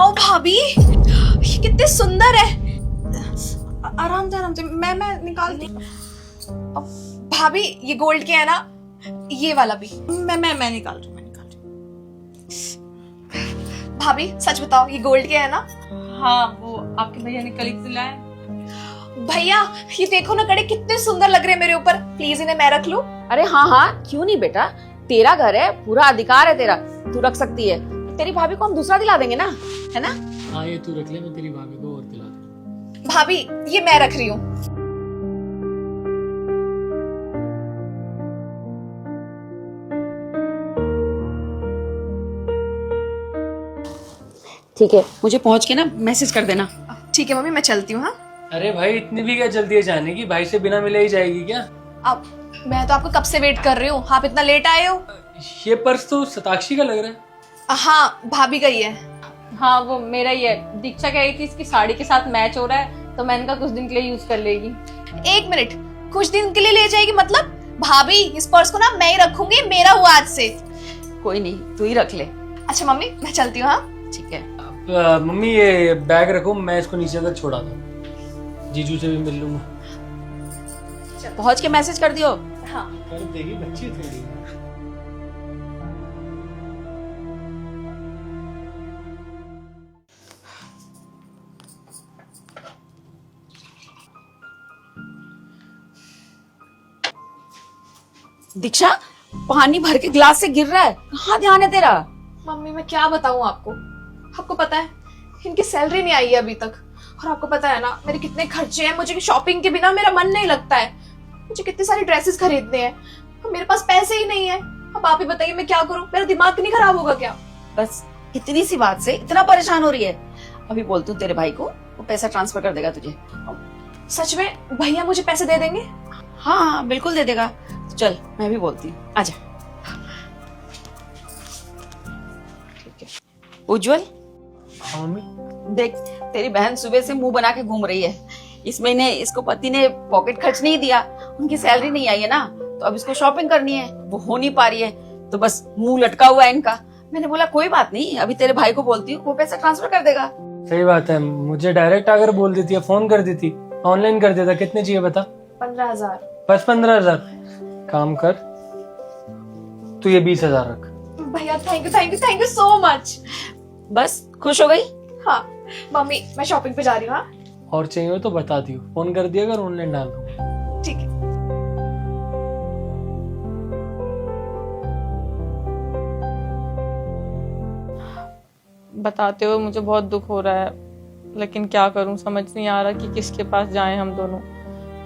Wow भाभी, ये कितने सुंदर है। आराम से मैं निकालती। भाभी ये गोल्ड के है ना, ये वाला भी मैं निकाल रही हूँ। भाभी सच बताओ, ये गोल्ड के है ना? हाँ, वो आपके भैया ने कल ही दिलाया। भैया ये देखो ना, कड़े कितने सुंदर लग रहे हैं मेरे ऊपर। प्लीज इन्हें मैं रख लूं? अरे हाँ हाँ, क्यों नहीं बेटा, तेरा घर है, पूरा अधिकार है तेरा, तू रख सकती है। तेरी भाभी को हम दूसरा दिला देंगे ना, है ना? हाँ ये तू रख ले, मैं तेरी भाभी को और दिला दूँ। भाभी ये मैं रख रही हूँ। ठीक है, मुझे पहुंच के ना मैसेज कर देना। ठीक है मम्मी, मैं चलती हूँ। हाँ अरे भाई इतनी भी क्या जल्दी है जाने की? भाई से बिना मिले ही जाएगी क्या? अब मैं तो आपको कब से वेट कर रही हूँ, आप इतना लेट आए हो। ये पर्स तो शताक्षी का लग रहा है। हाँ भाभी का ही है। हाँ वो मेरा ही है। दीक्षा कह रही थी इसकी साड़ी के साथ मैच हो रहा है, तो मैंने कहा कुछ दिन के लिए यूज कर लेगी। एक मिनट, कुछ दिन के लिए ले जाएगी मतलब? भाभी इस पर्स को ना मैं ही रखूंगी, मेरा हुआ आज से। कोई नहीं, तू ही रख ले। अच्छा मम्मी मैं चलती हूँ। हाँ ठीक है। मम्मी ये बैग रखो, मैं इसको नीचे तक छोड़ा था, जीजू से भी मिल लूंगा। पहुंच के मैसेज कर दियो। हाँ कर देगी बच्ची थोड़ी। दीक्षा, पानी भर के ग्लास से गिर रहा है, कहाँ ध्यान है तेरा? मम्मी मैं क्या बताऊँ आपको, आपको पता है इनकी सैलरी नहीं आई है अभी तक। और आपको पता है ना मेरे कितने खर्चे हैं, मुझे शॉपिंग के बिना मेरा मन नहीं लगता है। मुझे कितनी सारी ड्रेसेस खरीदने हैं, तो मेरे पास पैसे ही नहीं है। अब आप ही बताइए मैं क्या करूं, मेरा दिमाग नहीं खराब होगा क्या? बस इतनी सी बात से इतना परेशान हो रही है? अभी बोलती हूँ तेरे भाई को, वो पैसा ट्रांसफर कर देगा तुझे। सच में भैया मुझे पैसे दे देंगे? हाँ हाँ बिल्कुल दे देगा। तो चल मैं भी बोलती हूँ, आजा। ठीक है। उज्जवल, हाँ मम्मी। देख तेरी बहन सुबह से मुंह बना के घूम रही है। इस महीने इसको पति ने पॉकेट खर्च नहीं दिया, उनकी सैलरी नहीं आई है ना, तो अब इसको शॉपिंग करनी है, वो हो नहीं पा रही है, तो बस मुंह लटका हुआ है इनका। मैंने बोला कोई बात नहीं, अभी तेरे भाई को बोलती हूँ, वो पैसा ट्रांसफर कर देगा। सही बात है, मुझे डायरेक्ट अगर बोल देती है, फोन कर देती, ऑनलाइन कर देता। कितने चाहिए बता? 15,000। बस 15,000? काम कर, तू ये 20,000 रख। भैया थैंक यू सो मच। बस खुश हो गई? हाँ मम्मी मैं शॉपिंग पे जा रही हूँ। हाँ और चाहिए हो तो बता दियो, फोन कर दिया अगर ऑनलाइन डाल दूंगा। ठीक है। बताते हुए मुझे बहुत दुख हो रहा है, लेकिन क्या करूं, समझ नहीं आ रहा कि किसके पास जाएं हम दोनों।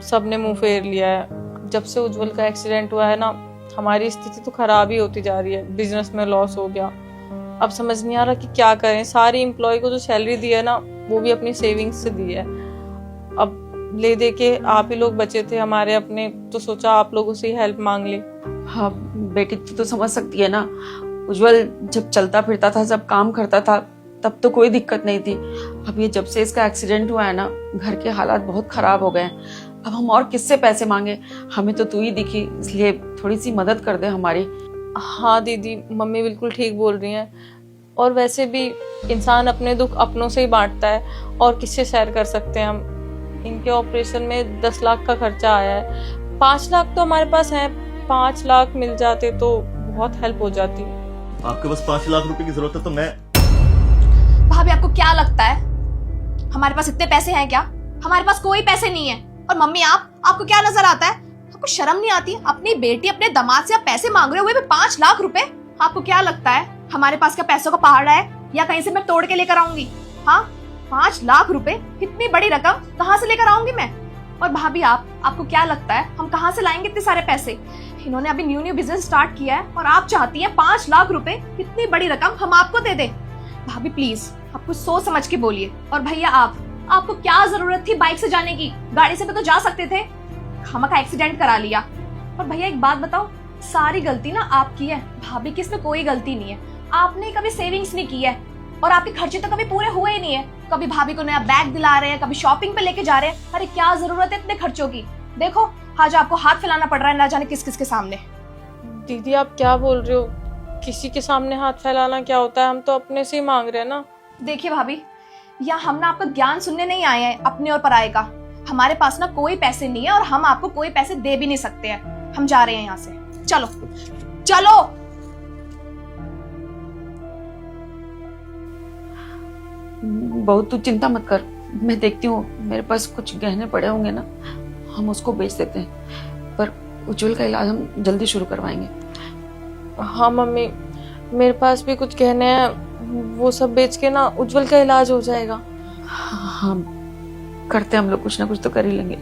सबने मुंह फेर लिया है। जब से उज्जवल का एक्सीडेंट हुआ है ना, हमारी स्थिति तो खराब ही होती जा रही है। बिजनेस में लॉस हो गया, अब समझ नहीं आ रहा कि क्या करें। सारी एम्प्लॉय को जो सैलरी दी है ना, वो भी अपनी सेविंग्स से दी है। अब ले दे के आप ही लोग बचे थे हमारे अपने, तो सोचा आप लोगों से ही हेल्प मांग ले। हाँ बेटी, तू तो समझ सकती है ना, उज्जवल जब चलता फिरता था, जब काम करता था, तब तो कोई दिक्कत नहीं थी। अब ये जब से इसका एक्सीडेंट हुआ है ना, घर के हालात बहुत खराब हो गए हैं। अब हम और किससे पैसे मांगे? हमें तो तू ही दिखी, इसलिए थोड़ी सी मदद कर दे हमारी। हाँ दीदी, मम्मी बिल्कुल ठीक बोल रही हैं। और वैसे भी इंसान अपने दुख अपनों से ही बांटता है, और किससे शेयर कर सकते हैं हम। इनके ऑपरेशन में 10 लाख का खर्चा आया है। 5 लाख तो हमारे पास है, 5 लाख मिल जाते तो बहुत हेल्प हो जाती। आपके पास 5 लाख रुपए की जरूरत है तो मैं। भाभी आपको क्या लगता है हमारे पास इतने पैसे हैं क्या? हमारे पास कोई पैसे नहीं है। और मम्मी आपको क्या नजर आता है? आपको शर्म नहीं आती? अपनी बेटी अपने दामाद से आप पैसे मांग रहे हो, वो भी 5 लाख रुपए। आपको क्या लगता है हमारे पास क्या पैसों का पहाड़ है, या कहीं से मैं तोड़ के लेकर आऊंगी? हाँ 5 लाख रुपए, इतनी बड़ी रकम कहाँ से लेकर आऊंगी मैं? और भाभी आपको क्या लगता है हम कहाँ से लाएंगे इतने सारे पैसे? इन्होंने अभी न्यू बिजनेस स्टार्ट किया है, और आप चाहती हैं 5 लाख रुपए, इतनी बड़ी रकम हम आपको दे दे? भाभी प्लीज आप कुछ सोच समझ के बोलिए। और भैया आपको क्या जरूरत थी बाइक से जाने की? गाड़ी से भी तो जा सकते थे, खामखा एक्सीडेंट करा लिया। और भैया एक बात बताओ, सारी गलती ना आपकी है, भाभी की इसमें कोई गलती नहीं है। आपने कभी सेविंग्स नहीं की है, और आपके खर्चे तो कभी पूरे हुए ही नहीं है। कभी भाभी को नया बैग दिला रहे हैं, कभी शॉपिंग पे लेके जा रहे हैं। अरे क्या जरूरत है इतने खर्चों की? देखो आज आपको हाथ फैलाना पड़ रहा है ना जाने किस किस के सामने। दीदी आप क्या बोल रहे हो? किसी के सामने हाथ फैलाना क्या होता है? हम तो अपने से ही मांग रहे हैं ना। देखिए भाभी, यहाँ हम ना आपका ज्ञान सुनने नहीं आए हैं अपने और पराये का। हमारे पास ना कोई पैसे नहीं है और हम आपको कोई पैसे दे भी नहीं सकते हैं। हम जा रहे हैं यहाँ से। चलो चलो। बहू तू चिंता मत कर, मैं देखती हूँ, मेरे पास कुछ गहने पड़े होंगे ना, हम उसको बेच देते हैं। पर उज्जवल का इलाज हम जल्दी शुरू करवाएंगे। हाँ मम्मी, मेरे पास भी कुछ गहने हैं, वो सब बेच के ना उज्जवल का इलाज हो जाएगा। हाँ करते हैं हम लोग, कुछ ना कुछ तो कर ही लेंगे।